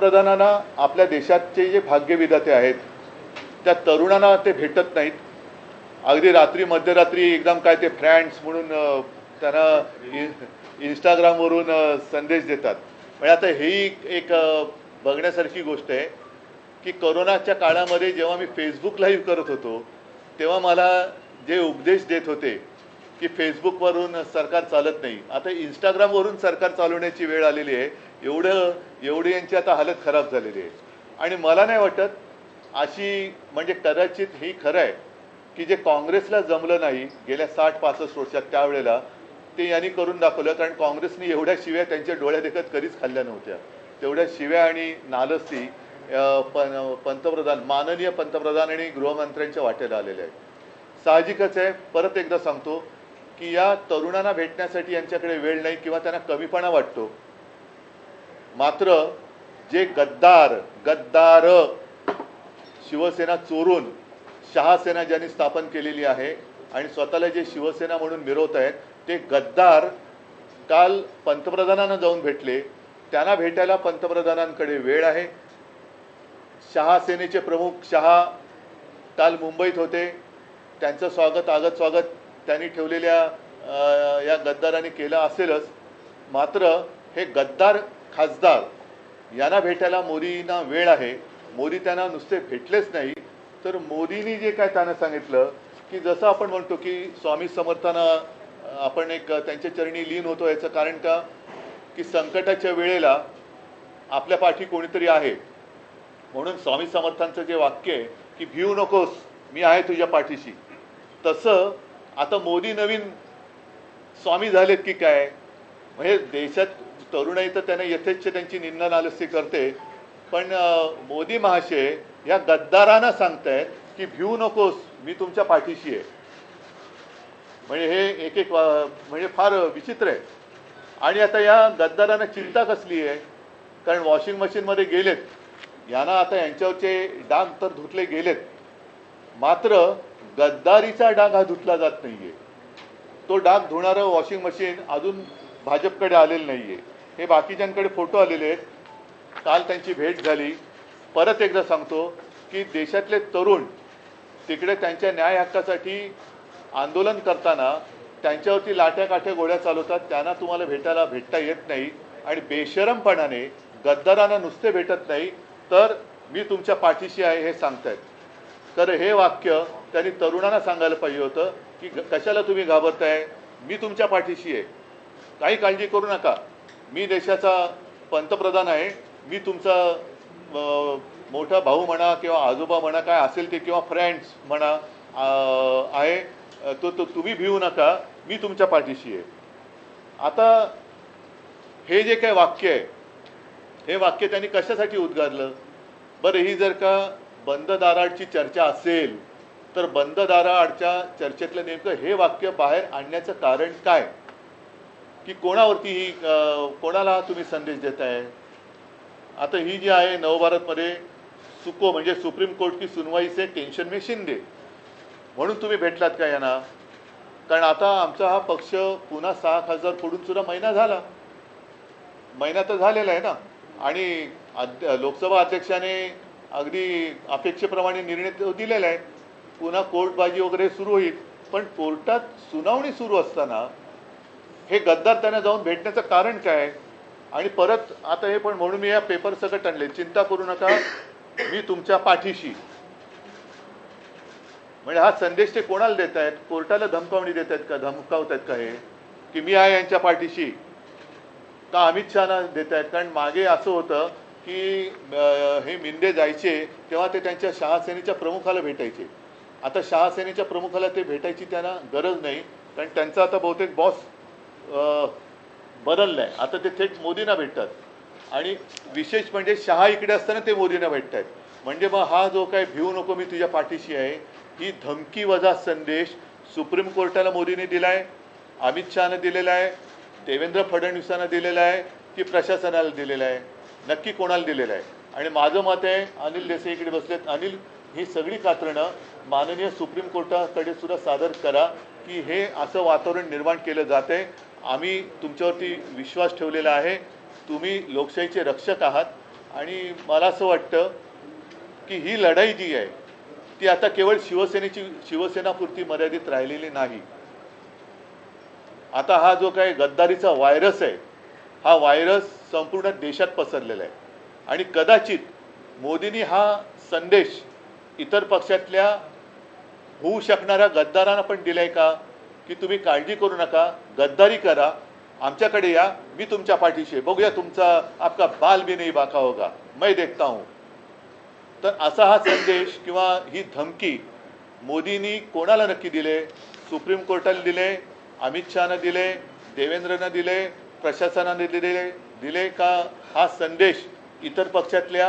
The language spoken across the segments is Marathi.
पंतप्रधानांना आपल्या देशाचे जे भाग्यविधाते आहेत त्या तरुणांना ते भेटत नाहीत. अगदी रात्री मध्यरात्री एकदम काय ते फ्रेंड्स म्हणून त्यांना इंस्टाग्रामवरून संदेश देतात. म्हणजे आता ही एक बघण्यासारखी गोष्ट आहे की कोरोनाच्या काळामध्ये जेव्हा मी फेसबुक लाईव्ह करत होतो तेव्हा मला जे उपदेश देत होते की फेसबुकवरून सरकार चालत नाही, आता इंस्टाग्रामवरून सरकार चालवण्याची वेळ आलेली आहे. एवढी यांची आता हालत खराब झालेली आहे. आणि मला नाही वाटत अशी, म्हणजे कदाचित ही खरं आहे की जे काँग्रेसला जमलं नाही गेल्या 60-65 वर्षात त्यावेळेला ते यांनी करून दाखवलं. कारण काँग्रेसने एवढ्या शिव्या त्यांच्या डोळ्या देखत कधीच खाल्ल्या नव्हत्या. तेवढ्या शिव्या आणि नालस्ती पंतप्रधान, माननीय पंतप्रधान आणि गृहमंत्र्यांच्या वाटेला आलेल्या आहेत. साहजिकच आहे, परत एकदा सांगतो की या तरुणांना भेटण्यासाठी यांच्याकडे वेळ नाही किंवा त्यांना कमीपणा वाटतो. मात्र जे गद्दार शिवसेना चोरून शहासेना ज्यांनी स्थापन केलेली आहे आणि स्वतःला जे शिवसेना म्हणून मिरवत आहेत ते गद्दार काल पंतप्रधानांना जाऊन भेटले. त्यांना भेटायला पंतप्रधानांकडे वेळ आहे. शहासेनेचे प्रमुख शहा काल मुंबईत होते. त्यांचं स्वागत त्यांनी ठेवलेल्या या गद्दारांनी केलं असेलच. मात्र हे गद्दार खासदार यांना भेटायला मोदींना वेळ आहे. मोदी त्यांना नुसते भेटलेच नाही तर मोदींनी जे काय त्यांना सांगितलं की जसं आपण म्हणतो की स्वामी समर्थांना आपण एक त्यांच्या चरणी लीन होतो, याचं कारण का की संकटाच्या वेळेला आपल्या पाठी कोणीतरी आहे. म्हणून स्वामी समर्थांचं जे वाक्य आहे की भिवू नकोस, मी आहे तुझ्या पाठीशी, तसं आता मोदी नवीन स्वामी झालेत की काय. म्हणजे देशात तरुणाई तर त्यांना यथेच्छ त्यांची निंदा नालस्ती करते, पण मोदी महाशय या गद्दारांना सांगतायत की भिवू नकोस, मी तुमच्या पाठीशी आहे. म्हणजे हे एक म्हणजे फार विचित्र आहे. आणि आता या गद्दारांना चिंता कसली आहे, कारण वॉशिंग मशीनमध्ये गेलेत, यांना आता यांच्यावरचे डाग तर धुतले गेलेत, मात्र गद्दारीचा डाग हा धुतला जात नाहीये. तो डाग धुणारं वॉशिंग मशीन अजून भाजपकडे आलेलं नाहीये. हे बाकीच्यांकडे फोटो आलेले आहेत. काल त्यांची भेट झाली. परत एकदा सांगतो की देशातले तरुण तिकडे त्यांच्या न्याय हक्कासाठी आंदोलन करताना त्यांच्यावरती लाट्या काठ्या गोळ्या चालवतात. त्यांना तुम्हाला भेटता येत नाही आणि बेशरमपणाने गद्दारांना नुसते भेटत नाही तर मी तुमच्या पाठीशी आहे हे सांगतायत. तर हे वाक्य त्यांनी तरुणांना सांगायला पाहिजे होतं की कशाला तुम्ही घाबरताय, मी तुमच्या पाठीशी आहे, काही काळजी करू नका, मी देशाचा पंतप्रधान आहे, मी तुमचा मोठा भाऊ म्हणा किंवा आजोबा म्हणा काय असेल ते किंवा फ्रेंड्स म्हणा आहे, तो तुम्ही भिवू नका, मी तुमच्या पाठीशी आहे. आता हे जे काय वाक्य आहे हे वाक्य त्यांनी कशासाठी उद्गारलं बरं. ही जर का बंद दाराआडची चर्चा असेल तर बंद दाराआडच्या चर्चेतलं नेमकं हे वाक्य बाहेर आणण्याचं कारण काय, की कोणावरती ही कोणाला तुम्ही संदेश देताय. आता ही जी आहे नवभारतमध्ये सुको म्हणजे सुप्रीम कोर्ट की सुनवाई से टेंशन में शिंदे म्हणून तुम्ही भेटलात का यांना. कारण आता आमचा हा पक्ष पुन्हा 6 खासदार फोडून सुद्धा महिना तर झालेला आहे ना. आणि लोकसभा अध्यक्षाने अगदी अपेक्षेप्रमाणे निर्णय दिलेला आहे. पुन्हा कोर्टबाजी वगैरे सुरू होईल, पण कोर्टात सुनावणी सुरू असताना हे गद्दार त्यांना जाऊन भेटण्याचं कारण काय. आणि परत आता हे पण म्हणून मी या पेपर सकट आणले, चिंता करू नका, मी तुमच्या पाठीशी. म्हणजे हा संदेश ते कोणाला देत आहेत, कोर्टाला धमकावणी देत आहेत का, धमकावत आहेत का हे की मी आहे यांच्या पाठीशी, का अमित शहाना देत आहेत. कारण मागे असं होतं की हे मिंदे जायचे तेव्हा ते त्यांच्या शहासेनेच्या प्रमुखाला भेटायचे. आता शहासेनेच्या प्रमुखाला ते भेटायची त्यांना गरज नाही, कारण त्यांचा आता बहुतेक बॉस बदलला आहे. आता ते थेट मोदींना भेटतात. आणि विशेष म्हणजे शहा इकडे असताना ते मोदींना भेटत आहेत. म्हणजे मग हा जो काय भिवू नको मी तुझ्या पाठीशी आहे ही धमकी वजा संदेश सुप्रीम कोर्टाला मोदींनी दिला आहे, अमित शहानं दिलेला आहे, देवेंद्र फडणवीसांना दिलेला आहे की प्रशासनाला दिलेला आहे, नक्की कोणाला दिलेलं आहे. आणि माझं मत आहे, अनिल देसाई इकडे बसलेत, अनिल ही सगळी कात्रणं माननीय सुप्रीम कोर्टाकडे सुद्धा सादर करा की हे असं वातावरण निर्माण केलं जाते. आम्ही तुमच्यावरती विश्वास ठेवलेला आहे, तुम्ही लोकशाहीचे रक्षक आहात आणि मला असं वाटतं की ही लढाई जी आहे ती आता केवळ शिवसेनापुरती मर्यादित राहिलेली नाही. आता हा जो काही गद्दारीचा व्हायरस आहे, हा व्हायरस संपूर्ण देशात पसरलेला आहे आणि कदाचित मोदींनी हा संदेश इतर पक्षातल्या होऊ शकणाऱ्या गद्दारांना पण दिलाय का, की तुम्ही काळजी करू नका, गद्दारी करा, आमच्याकडे या, मी तुमच्या पाठीशी, बघूया तुमचा आपका बाल भी नहीं बाका होगा, मैं देखता हूं. तर असा हा संदेश किंवा ही धमकी मोदींनी कोणाला नक्की दिले? सुप्रीम कोर्टाला दिले, अमित शहानं दिले, देवेंद्रनं दिले, प्रशासनाने दिले का हा संदेश इतर पक्षातल्या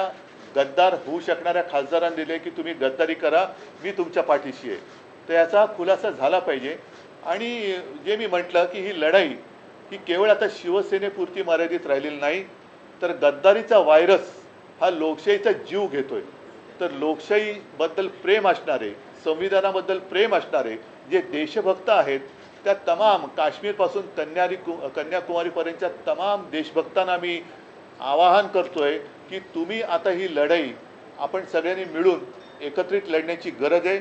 गद्दार होऊ शकणाऱ्या खासदारांना दिले की तुम्ही गद्दारी करा, मी तुमच्या पाठीशी आहे? तर याचा खुलासा झाला पाहिजे. आणि जे मी म्हटलं की ही लढाई ही केवळ आता शिवसेनेपुरती मर्यादित राहिलेली नाही, तर गद्दारीचा व्हायरस हा लोकशाहीचा जीव घेतोय. तर लोकशाहीबद्दल प्रेम असणारे, संविधानाबद्दल प्रेम असणारे जे देशभक्त आहेत, त्या तमाम काश्मीरपासून कन्याकुमारीपर्यंतच्या तमाम देशभक्तांना मी आवाहन करतोय की तुम्ही आता ही लढाई आपण सगळ्यांनी मिळून एकत्रित लढण्याची गरज आहे.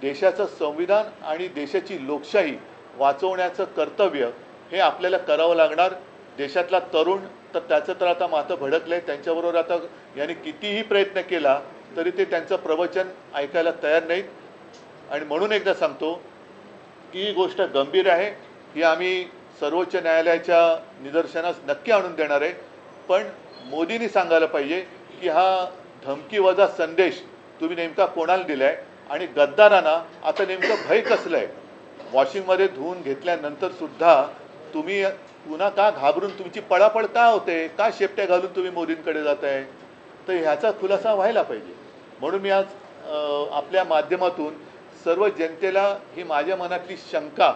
देशाचं संविधान आणि देशाची लोकशाही वाचवण्याचं कर्तव्य हे आपल्याला करावं लागणार. देशातला तरुण तर त्याचं तर आता माथं भडकलंय, त्यांच्याबरोबर आता यांनी कितीही प्रयत्न केला तरी ते त्यांचं प्रवचन ऐकायला तयार नाहीत. आणि म्हणून एकदा सांगतो की ही गोष्ट गंभीर आहे, ही आम्ही सर्वोच्च न्यायालयाच्या निदर्शनास नक्की आणून देणार आहे. पण मोदींनी सांगायला पाहिजे की हा धमकीवजा संदेश तुम्ही नेमका कोणाला दिलाय आणि गद्दारांना आता नेमकं भय कसलं आहे? वॉशिंगमध्ये धुवून घेतल्यानंतर सुद्धा तुम्ही पुन्हा का घाबरून तुमची पळापळ का होते, का शेपट्या घालून तुम्ही मोदींकडे जात आहे? तर ह्याचा खुलासा व्हायला पाहिजे. म्हणून मी आज आपल्या माध्यमातून सर्व जनतेला ही माझ्या मनातली शंका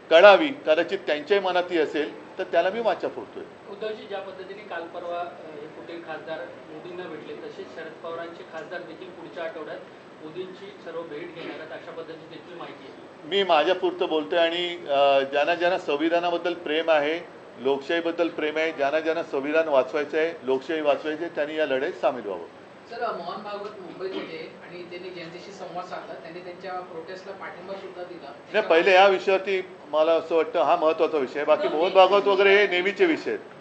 कळावी, कदाचित त्यांच्याही मनातही असेल, तर त्याला मी वाचा फोडतोय. उद्धवजी, ज्या पद्धतीने काल परवा हे कुठे खासदार मोदींना भेटले, तसेच शरद पवारांचे खासदार देखील पुढच्या आठवड्यात मोदींची सर्व भेट घेणार आहेत, अशा पद्धतीची देखील माहिती आहे. मी माझ्यापुरतं बोलतोय आणि ज्यांना संविधानाबद्दल प्रेम आहे, लोकशाहीबद्दल प्रेम आहे, ज्यांना संविधान वाचवायचं आहे, लोकशाही वाचवायची आहे, त्यांनी या लढाईत सामील व्हावं. सर, मोहन भागवत मुंबईत होते आणि त्यांनी जनतेशी संवाद साधला, त्यांनी त्यांच्या प्रोटेस्टला पाठिंबा सुद्धा दिला. नाही, पहिले या विषयावरती मला असं वाटतं हा महत्त्वाचा विषय आहे. बाकी मोहन भागवत वगैरे हे नेहमीचे विषय आहेत.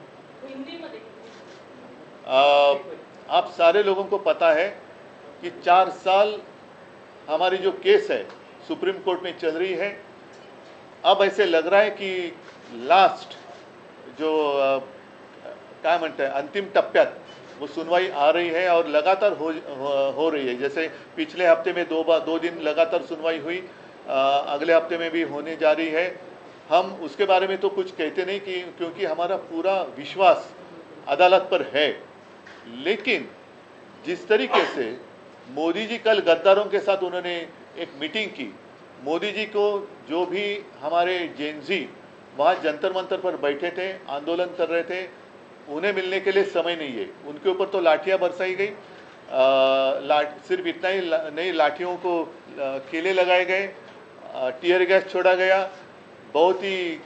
आप सारे लोगों को पता है कि 4 साल हमारी जो केस है सुप्रीम कोर्ट में चल रही है. अब ऐसे लग रहा है कि लास्ट जो क्या म्हणते हैं अंतिम टप्प्यात वो सुनवाई आ रही है और लगातार हो रही है. जैसे पिछले हफ्ते में दो दिन लगातार सुनवाई हुई, अगले हफ्ते में भी होने जा रही है. हम उसके बारे में तो कुछ कहते नहीं कि क्योंकि हमारा पूरा विश्वास अदालत पर है. लेकिन जिस तरीके से मोदी जी कल गद्दारों के साथ उन्होंने एक मीटिंग की, मोदी जी को जो भी हमारे जेनजी वहाँ जंतर मंतर पर बैठे थे, आंदोलन कर रहे थे, उन्हें मिलने के लिए समय नहीं है. उनके ऊपर तो लाठियाँ बरसाई गई, सिर्फ इतना ही नहीं, लाठियों को कीले लगाए गए, टीयर गैस छोड़ा गया, बहुत ही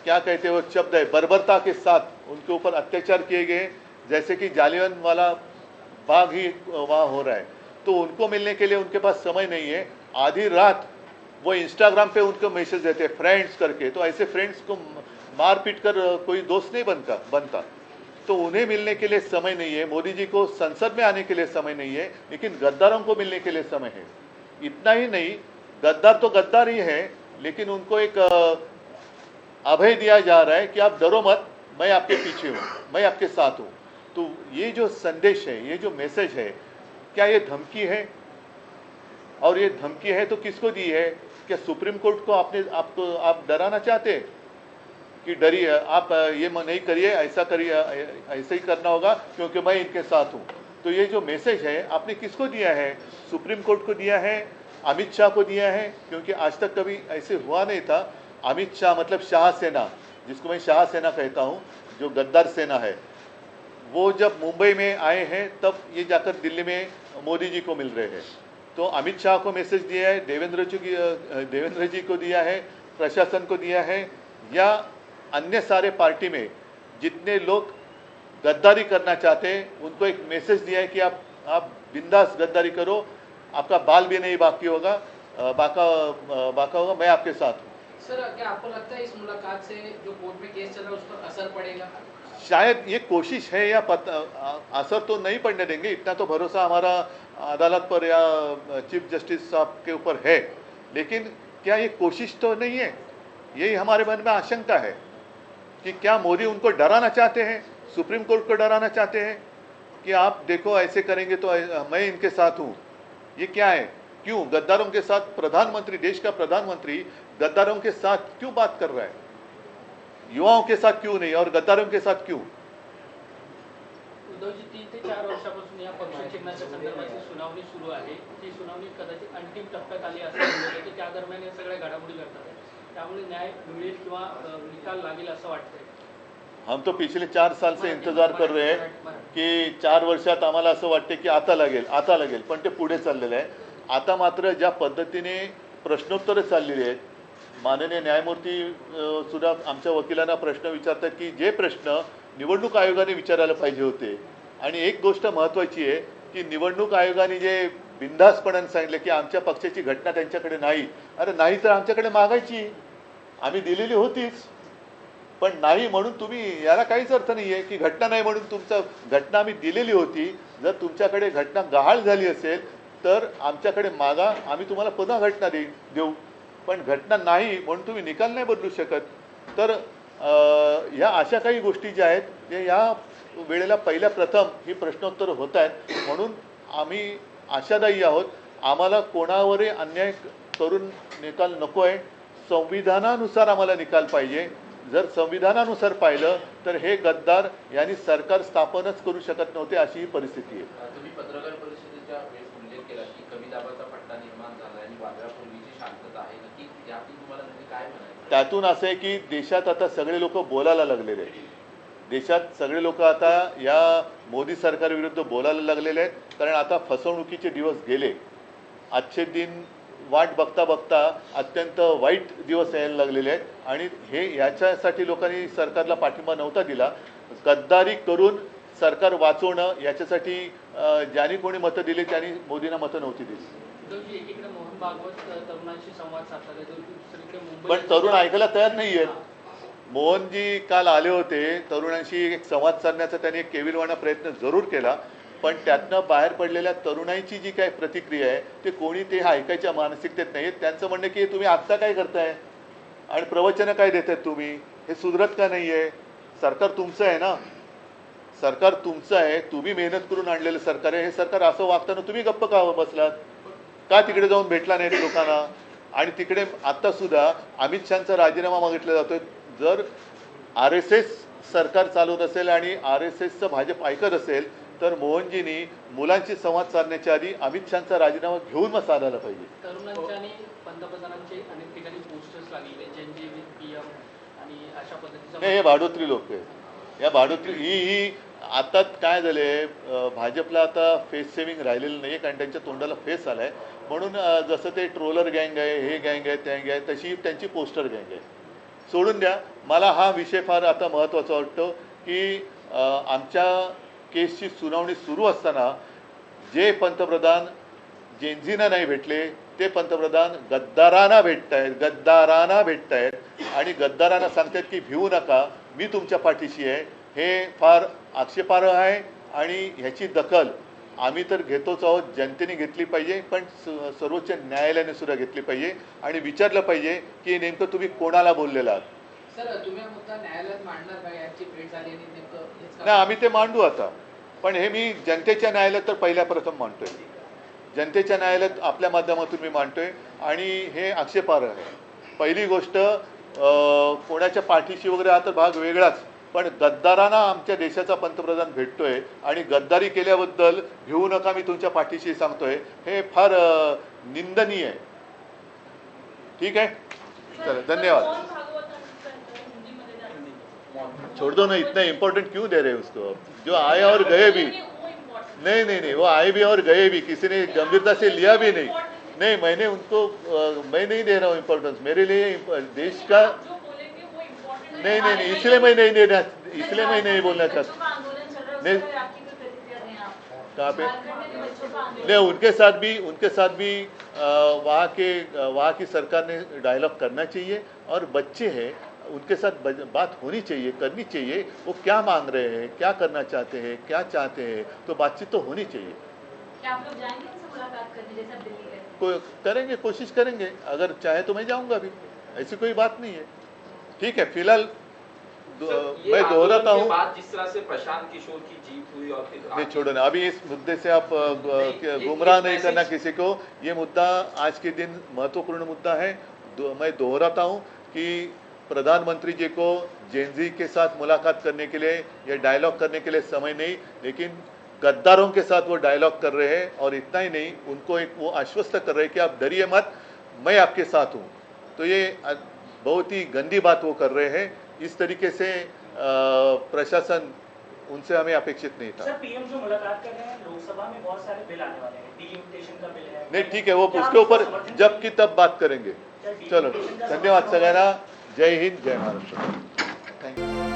क्या कहते हैं वो शब्द है, बर्बरता के साथ उनके ऊपर अत्याचार किए गए, जैसे कि जालियनवाला बाग ही वहाँ हो रहा है. तो उनको मिलने के लिए उनके पास समय नहीं है. आधी रात वो इंस्टाग्राम पे उनको मैसेज देते हैं फ्रेंड्स करके. तो ऐसे फ्रेंड्स को मार पीट कर कोई दोस्त नहीं बनता. तो उन्हें मिलने के लिए समय नहीं है. मोदी जी को संसद में आने के लिए समय नहीं है, लेकिन गद्दारों को मिलने के लिए समय है. इतना ही नहीं, गद्दार तो गद्दार ही है, लेकिन उनको एक अभय दिया जा रहा है कि आप डरो मत, मैं आपके पीछे हूँ, मैं आपके साथ हूँ. तो ये जो संदेश है, ये जो मैसेज है, क्या ये धमकी है? और ये धमकी है तो किसको दी है? क्या सुप्रीम कोर्ट को आप डराना चाहते हैं कि डरिए, आप ये नहीं करिए, ऐसा करिए, ऐसे ही करना होगा क्योंकि मैं इनके साथ हूँ. तो ये जो मैसेज है आपने किसको दिया है? सुप्रीम कोर्ट को दिया है, अमित शाह को दिया है, क्योंकि आज तक कभी ऐसे हुआ नहीं था. अमित शाह मतलब शाह सेना, जिसको मैं शाह सेना कहता हूँ, जो गद्दार सेना है, वो जब मुंबई में आए हैं तब ये जाकर दिल्ली में मोदी जी को मिल रहे हैं. तो अमित शाह को मैसेज दिया है, देवेंद्र जी को दिया है, प्रशासन को दिया है, या अन्य सारे पार्टी में जितने लोग गद्दारी करना चाहते हैं उनको एक मैसेज दिया है कि आप बिंदास गद्दारी करो, आपका बाल भी नहीं बाकी होगा, बाका होगा, मैं आपके साथ हूँ। सर क्या आपको लगता है इस मुलाकात से जो कोर्ट में केस चल रहा है उस पर असर पड़ेगा? शायद ये कोशिश है या असर तो नहीं पड़ने देंगे, इतना तो भरोसा हमारा अदालत पर या चीफ जस्टिस साहब के ऊपर है, लेकिन क्या ये कोशिश तो नहीं है, यही हमारे मन में आशंका है कि क्या मोदी उनको डराना चाहते हैं, सुप्रीम कोर्ट को डराना चाहते हैं कि आप देखो ऐसे करेंगे तो मैं इनके साथ हूँ। ये क्या है, क्यों गद्दारों के साथ प्रधानमंत्री, देश का प्रधानमंत्री गद्दारों के साथ क्यों बात कर रहा है, युवाओं के साथ क्यों नहीं और गद्दारों के साथ क्यों? उद्धवजी 3 ते 4 वर्षापासून या पक्ष चिन्हाच्या संदर्भाची सुनावणी सुरू आहे. ती सुनावणी कदाचित अंतिम टप्प्यात आली असं म्हणलं जातं की त्या दरम्यान या सगळ्या घडामोडी घडतात. त्यामुळे न्याय मिळेल किंवा निकाल लागेल असं वाटतंय. हम तो पिछले 4 साल से इंतजार कर रहे हैं की 4 वर्षात आम्हाला असं वाटते की आता लागेल, पण ते पुढे चाललेलं आहे. आता मात्र ज्या पद्धतीने प्रश्नोत्तरं चाललेली आहेत, माननीय न्यायमूर्ती सुद्धा आमच्या वकिलांना प्रश्न विचारतात की जे प्रश्न निवडणूक आयोगाने विचारायला पाहिजे होते, आणि एक गोष्ट महत्त्वाची आहे की निवडणूक आयोगाने जे बिनधास्तपणाने सांगितलं की आमच्या पक्षाची घटना त्यांच्याकडे नाही, अरे नाही तर आमच्याकडे मागायची, आम्ही दिलेली होतीच, पण नाही म्हणून तुम्ही, याला काहीच अर्थ नाही आहे की घटना नाही म्हणून तुमचं, घटना आम्ही दिलेली होती, जर तुमच्याकडे घटना गहाळ झाली असेल तर आमच्याकडे मागा, आम्ही तुम्हाला पुन्हा घटना देऊ, पण घटना नाही म्हणून तुम्ही निकाल नाही बदलू शकत. तर ह्या अशा काही गोष्टी ज्या आहेत ते या वेळेला पहिल्या प्रथम ही प्रश्नोत्तर होत आहेत, म्हणून आम्ही आशादायी आहोत. आम्हाला कोणावरही अन्याय करून निकाल नको आहे, संविधानानुसार आम्हाला निकाल पाहिजे. जर संविधानानुसार पाहिलं तर हे गद्दार यांनी सरकार स्थापनच करू शकत नव्हते, अशी ही परिस्थिती आहे. तुम्ही पत्रकार परिषदेच्या वेळेस उल्लेख केला की कमी दाबाचा पट्टा निर्माण झाला आणि वादळापूर्वीची शांतता आहे, नक्की यातून तुम्हाला काय म्हणायचं? त्यातून असं आहे की देशात आता सगळे लोक बोलायला लागलेले आहेत, देशात सगळे लोक आता या मोदी सरकारविरुद्ध बोलायला लागलेले आहेत, कारण आता फसवणुकीचे दिवस गेले. आजचे दिन वाट बघता बघता अत्यंत वाईट दिवस यायला लागलेले आहेत, आणि हे याच्यासाठी लोकांनी सरकारला पाठिंबा नव्हता दिला. गद्दारी करून सरकार वाचवणं याच्यासाठी ज्यांनी कोणी मतं दिली त्यांनी मोदींना मतं नव्हती दिली. उद्धवजी एकीकडे मोहन भागवत तरुणांशी संवाद साधतात, दुसरीकडे मुंबई, पण तरुण ऐकायला तयार नाही आहेत. मोहनजी काल आले होते, तरुणांशी एक संवाद साधण्याचा त्यांनी एक केविलवाणा प्रयत्न जरूर केला, पण त्यातनं बाहेर पडलेल्या तरुणांची जी काही प्रतिक्रिया आहे ते कोणी ते ऐकायच्या मानसिकतेत नाही आहेत. त्यांचं म्हणणं की तुम्ही आत्ता काय करताय आणि प्रवचनं काय देत आहेत तुम्ही, हे सुधरत का नाही आहे, सरकार तुमचं आहे ना, सरकार तुमचं आहे, तुम्ही मेहनत करून आणलेलं सरकार आहे, हे सरकार असं वागताना तुम्ही गप्प का बसलात, का तिकडे जाऊन भेटला नाहीत लोकांना? आणि तिकडे आत्तासुद्धा अमित शहाचा राजीनामा मागितला जातोय. जर RSS सरकार चालवत असेल आणि RSSचं भाजप ऐकत असेल तर मोहनजींनी मुलांशी संवाद साधण्याच्या आधी अमित शहाचा राजीनामा घेऊन मग साधायला पाहिजे. तरुणांच्या आणि पंतप्रधानांचे अनेक ठिकाणी पोस्टर्स लागलेले, जनजी विथ PM आणि अशा पद्धतीचं. हे भाडोत्री लोक आहे, या भाडोत्री ही आता काय झाले, भाजपला आता फेस सेव्हिंग राहिलेलं नाही, कारण त्यांच्या तोंडाला फेस आला आहे, म्हणून जसं ते ट्रोलर गँग आहे, हे गँग आहे, त्या गँग आहे, तशी त्यांची पोस्टर गँग आहे. सोडून द्या. मला हा विषय फार आता महत्त्वाचा वाटतो की आमच्या केसची सुनावणी सुरू असताना जे पंतप्रधान जेनझींना नाही भेटले ते पंतप्रधान गद्दारांना भेटत आहेत आणि गद्दारांना सांगतात की भिवू नका, मी तुमच्या पाठीशी आहे. हे फार आक्षेपार्ह आहे आणि ह्याची दखल आम्ही तर घेतोच आहोत, जनतेने घेतली पाहिजे, पण सर्वोच्च न्यायालयाने सुद्धा घेतली पाहिजे आणि विचारलं पाहिजे की नेमकं तुम्ही कोणाला बोललेला आहात. सर तुम्ही हा मुद्दा न्यायालयात मांडणार का? याची भेट झाली आणि नेमकं हेच नाही, आम्ही ते मांडू आता, पण हे मी जनतेच्या न्यायालयात तर पहिल्या प्रथम मांडतोय, जनतेच्या न्यायालयात आपल्या माध्यमातून मी मांडतोय आणि हे आक्षेपार्ह आहे. पहिली गोष्ट कोणाच्या पाठीशी वगैरे हा तर भाग वेगळाच, पण गद्दारांना आमच्या देशाचा पंतप्रधान भेटतोय आणि गद्दारी केल्याबद्दल भिवू नका, मी तुमच्या पाठीशी सांगतोय, हे फार निंदनीय आहे. ठीक आहे, चला धन्यवाद. छोड़ दो ना, इतना इम्पोर्टेंट क्यों दे रहे हैं उसको? जो आए और गए भी नहीं, वो आए भी और गए भी, किसी ने गंभीरता से लिया भी नहीं. नहीं, मैंने उनको मैं नहीं दे रहा हूँ इम्पोर्टेंस, मेरे लिए देश का नहीं, इसलिए मैं नहीं बोलना चाहता. नहीं आपकी कोई प्रतिक्रिया दें आप? कहाँ पे झारखंड में बच्चों का आंदोलन- नहीं, उनके साथ भी वहाँ की सरकार ने डायलॉग करना चाहिए, और बच्चे हैं उनके साथ बात होनी चाहिए, करनी चाहिए, वो क्या मांग रहे हैं, क्या करना चाहते हैं, क्या चाहते हैं, तो बातचीत तो होनी चाहिए। क्या आप लोग जाएंगे उनसे मुलाकात करने जैसे आप दिल्ली गए? करेंगे, कोशिश करेंगे, अगर चाहे तो मैं जाऊंगा भी, ऐसी कोई बात नहीं है। ठीक है, फिलहाल ये मैं दोहराता आंदोलन के हूँ। बाद जिस तरह से प्रशांत किशोर की जीत हुई और फिर नहीं, छोड़ो ना, अभी इस मुद्दे से आप गुमराह नहीं करना किसी को। ये मुद्दा आज के दिन महत्वपूर्ण मुद्दा है। मैं दोहराता हूँ कि प्रधानमंत्री जी को जेनजी के साथ मुलाकात करने के लिए या डायलॉग करने के लिए समय नहीं, लेकिन गद्दारों के साथ वो डायलॉग कर रहे हैं, और इतना ही नहीं, उनको एक वो आश्वस्त कर रहे हैं कि आप डरिए मत, मैं आपके साथ हूँ। तो ये बहुत ही गंदी बात वो कर रहे हैं। इस तरीके से प्रशासन, उनसे हमें अपेक्षित नहीं था। सर, पीएम जो मुलाकात कर रहे हैं, लोकसभा में बहुत सारे बिल आने वाले हैं, डिलिमिटेशन का बिल है। नहीं, ठीक है, वो उसके ऊपर जब की तब बात करेंगे। चलो, धन्यवाद सगळ्यांना। जय हिंद, जय महाराष्ट्र। थँक्यू।